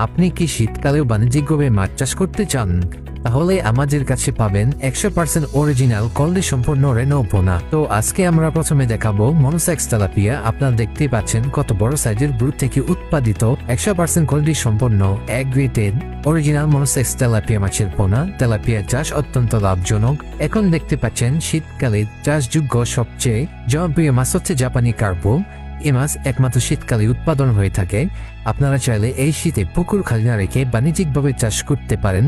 আপনি কি শীতকালেও বাণিজ্যিকভাবে মাছ চাষ করতে চান? তাহলে আমাদের কাছে পাবেন 100% অরিজিনাল কোয়ালিটি সম্পন্ন রেনো পোনা। তো আজকে আমরা প্রথমে দেখাবো মনোসেক্স তেলাপিয়া। আপনারা দেখতে পাচ্ছেন কত বড় সাইজের ব্রুড থেকে উৎপাদিত 100% কোয়ালিটি সম্পন্ন গ্রেডেড অরিজিনাল মনোসেক্স তেলাপিয়া মাছের পোনা। তেলাপিয়া চাষ অত্যন্ত লাভজনক। এখন দেখতে পাচ্ছেন শীতকালে চাষযোগ্য সবচেয়ে জনপ্রিয় মাছ হচ্ছে জাপানি কার্পো। এই মাছ একমাত্র শীতকালে উৎপাদন হয়ে থাকে। আপনারা চাইলে এই শীতে পুকুর খালি না রেখে বাণিজ্যিকভাবে চাষ করতে পারেন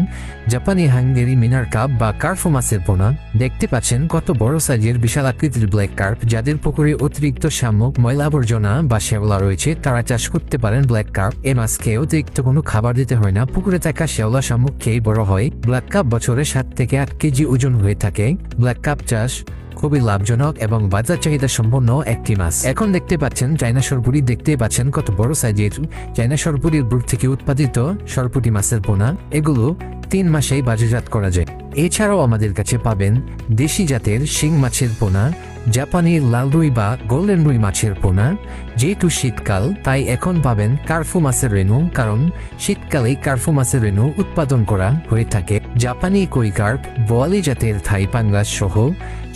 জাপানি হাঙ্গেরি মিনার কাপ বা কার্পো মাছের পোনা। দেখতে পাচ্ছেন কত বড় সাইজের বিশাল আকৃতির ব্ল্যাক কার্প, যাদের পুকুরে অতিরিক্ত শামুক, ময়লা আবর্জনা বা শ্যাওলা রয়েছে, তারা চাষ করতে পারেন ব্ল্যাক কার্প। এই মাছকে অতিরিক্ত কোনো খাবার দিতে হয় না, পুকুরে থাকা শ্যাওলা শামুক খেয়ে বড় হয়। ব্ল্যাক কাপ বছরে 7 থেকে 8 কেজি ওজন হয়ে থাকে। ব্ল্যাক কাপ চাষ খুবই লাভজনক এবং বাজার চাহিদা সম্পন্ন একটি মাছ। এখন দেখতে পাচ্ছেন চায়না সরপুরি। দেখতে পাচ্ছেন কত বড় সাইজের চায়না সরপুরির ব্রুড থেকে উৎপাদিত সরপুটি মাছের পোনা। এগুলো 3 মাসেই বাজারজাত করা যায়। এছাড়াও আমাদের কাছে পাবেন দেশি জাতের শিং মাছের পোনা, জাপানি লাল রুই বা গোল্ডেন রুই মাছের পোনা। যেহেতু শীতকাল, তাই এখন পাবেন কার্পো মাছের রেণু, কারণ শীতকালে কার্পো মাছের রেণু উৎপাদন করা হয়ে থাকে। জাপানি কই কার্প, বোয়ালি জাতের থাই পাঙ্গাস সহ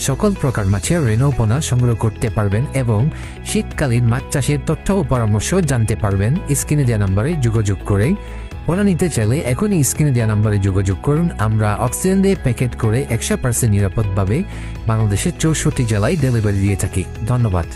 সকল প্রকার মাছের রেণু পোনা সংগ্রহ করতে পারবেন এবং শীতকালীন মাছ চাষের তথ্য ও পরামর্শ জানতে পারবেন স্ক্রিনে দেওয়া নম্বরে যোগাযোগ করে। পোনা নিতে চাইলে এখনই স্ক্রিনে দেওয়া নম্বরে যোগাযোগ করুন। আমরা অক্সিজেন দিয়ে প্যাকেট করে 100% নিরাপদভাবে বাংলাদেশের 64 জেলায় ডেলিভারি দিয়ে থাকি। ধন্যবাদ।